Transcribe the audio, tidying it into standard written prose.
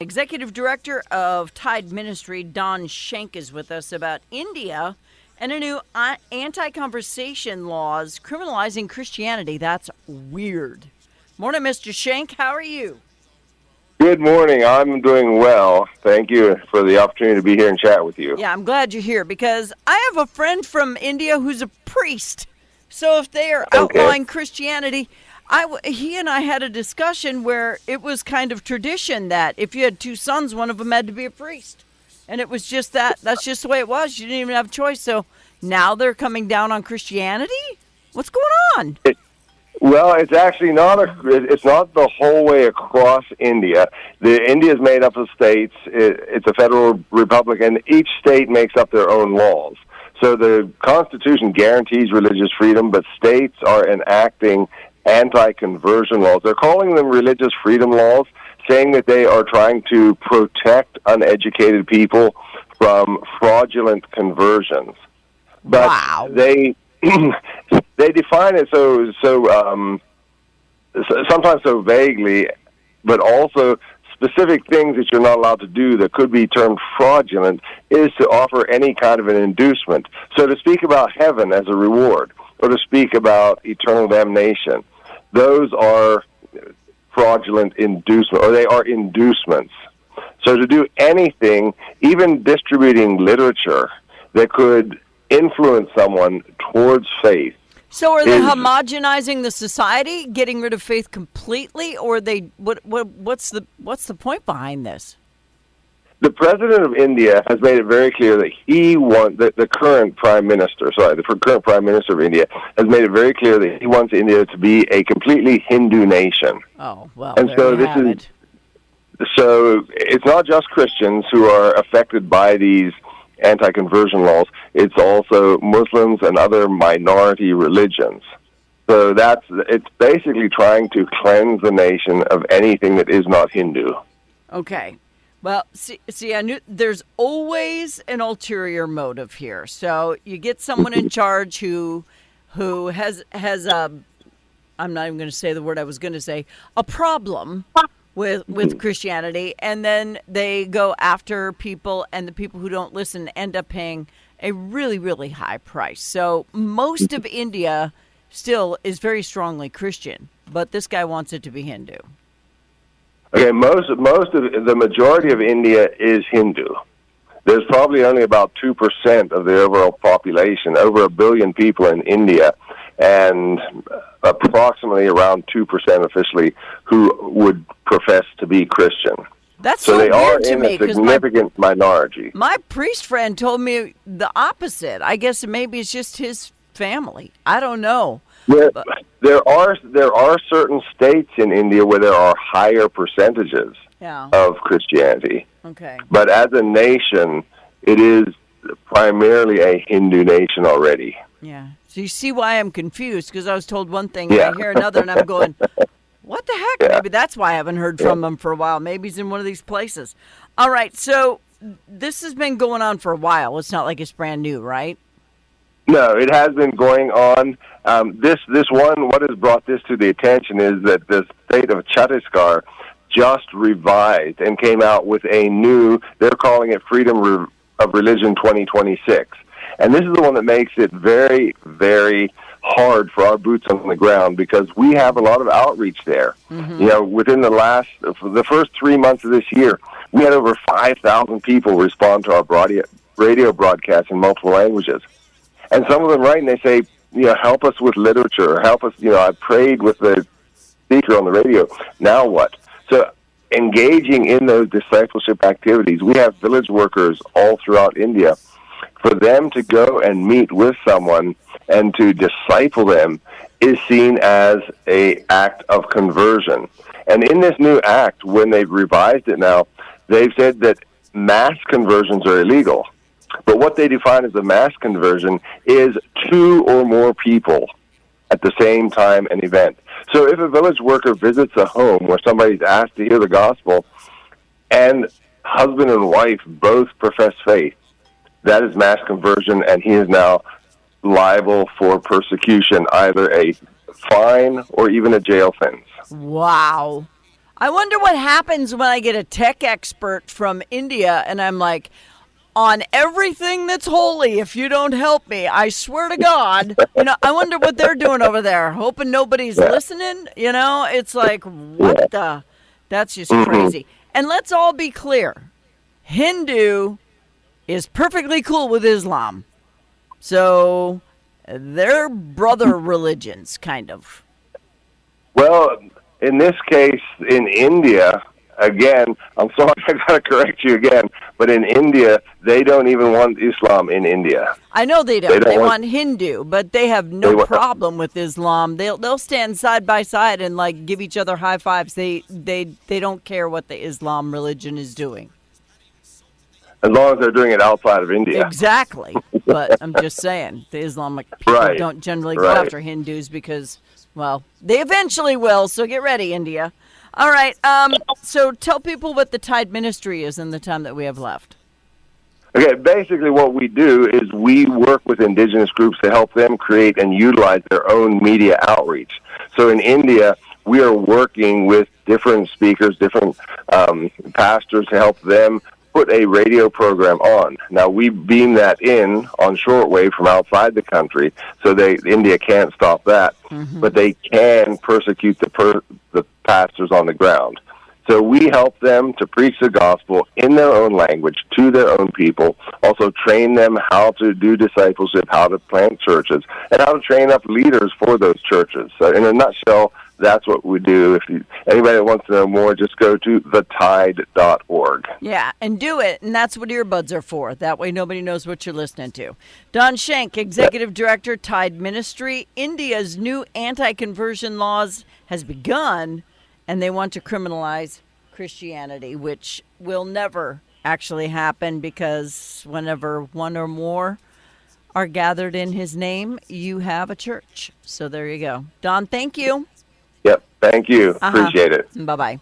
Executive Director of Tide Ministry, Don Shenk, is with us about India and a new anti-conversation laws criminalizing Christianity. That's weird. Morning, Mr. Shenk. How are you? Good morning. I'm doing well. Thank you for the opportunity to be here and chat with you. Yeah, I'm glad you're here because I have a friend from India who's a priest. So if they are outlawing Christianity, he and I had a discussion where it was kind of tradition that if you had two sons, one of them had to be a priest. And it was just that's just the way it was. You didn't even have a choice. So now they're coming down on Christianity? What's going on? Well, it's actually it's not the whole way across India. India is made up of states. It's a federal republic, and each state makes up their own laws. So the Constitution guarantees religious freedom, but states are enacting anti-conversion laws. They're calling them religious freedom laws, saying that they are trying to protect uneducated people from fraudulent conversions. But wow. They define it so sometimes so vaguely, but also specific things that you're not allowed to do that could be termed fraudulent is to offer any kind of an inducement. So to speak about heaven as a reward, or to speak about eternal damnation, those are fraudulent inducement, or they are inducements. So to do anything, even distributing literature that could influence someone towards faith. So are they homogenizing the society, getting rid of faith completely, or are they what's the point behind this? The president of India has made it very clear that he wants the current prime minister of India has made it very clear that he wants India to be a completely Hindu nation. Oh, well, and so this is it. So it's not just Christians who are affected by these anti-conversion laws. It's also Muslims and other minority religions. So it's basically trying to cleanse the nation of anything that is not Hindu. Okay. Well, see, I knew there's always an ulterior motive here. So you get someone in charge who has I'm not even going to say the word I was going to say, a problem with Christianity, and then they go after people, and the people who don't listen end up paying a really, really high price. So most of India still is very strongly Christian, but this guy wants it to be Hindu. Okay, the majority of India is Hindu. There's probably only about 2% of the overall population, over 1 billion people in India, and approximately around 2% officially who would profess to be Christian. That's so they weird are to in me, a significant minority. My priest friend told me the opposite. I guess maybe it's just his family. I don't know. There are certain states in India where there are higher percentages of Christianity. Okay. But as a nation, it is primarily a Hindu nation already. Yeah. So you see why I'm confused, because I was told one thing and I hear another, and I'm going, what the heck? Yeah. Maybe that's why I haven't heard from him for a while. Maybe he's in one of these places. All right. So this has been going on for a while. It's not like it's brand new, right? No, it has been going on. What has brought this to the attention is that the state of Chhattisgarh just revised and came out with a new, they're calling it Freedom of Religion 2026. And this is the one that makes it very, very hard for our boots on the ground, because we have a lot of outreach there. Mm-hmm. You know, within the first 3 months of this year, we had over 5,000 people respond to our radio broadcasts in multiple languages. And some of them write and they say, help us with literature, help us, I prayed with the speaker on the radio. Now what? So engaging in those discipleship activities, we have village workers all throughout India. For them to go and meet with someone and to disciple them is seen as an act of conversion. And in this new act, when they've revised it now, they've said that mass conversions are illegal. But what they define as a mass conversion is 2 or more people at the same time an event. So if a village worker visits a home where somebody's asked to hear the gospel and husband and wife both profess faith, that is mass conversion, and he is now liable for persecution, either a fine or even a jail sentence. Wow. I wonder what happens when I get a tech expert from India and I'm like, on everything that's holy, if you don't help me, I swear to God, I wonder what they're doing over there, hoping nobody's listening. It's like, what the? That's just crazy. And let's all be clear. Hindu is perfectly cool with Islam. So they're brother religions, kind of. Well, in this case, in India, again, I'm sorry, I got to correct you again, but in India, they don't even want Islam in India. I know they don't. They want Hindu, but they have no problem with Islam. They'll stand side by side and like give each other high fives. They don't care what the Islam religion is doing. As long as they're doing it outside of India. Exactly. But I'm just saying, the Islamic people don't generally go after Hindus because, well, they eventually will, so get ready, India. All right, so tell people what the Tide Ministry is in the time that we have left. Okay, basically what we do is we work with indigenous groups to help them create and utilize their own media outreach. So in India, we are working with different speakers, different pastors to help them put a radio program on. Now, we beam that in on shortwave from outside the country, so India can't stop that, but they can persecute the pastors on the ground. So we help them to preach the gospel in their own language to their own people, also train them how to do discipleship, how to plant churches, and how to train up leaders for those churches. So in a nutshell, that's what we do. If anybody that wants to know more, just go to thetide.org. Yeah, and do it. And that's what earbuds are for. That way nobody knows what you're listening to. Don Shenk, Executive Director, Tide Ministry. India's new anti-conversion laws has begun, and they want to criminalize Christianity, which will never actually happen because whenever one or more are gathered in his name, you have a church. So there you go. Don, thank you. Yep, thank you. Appreciate it. Bye-bye.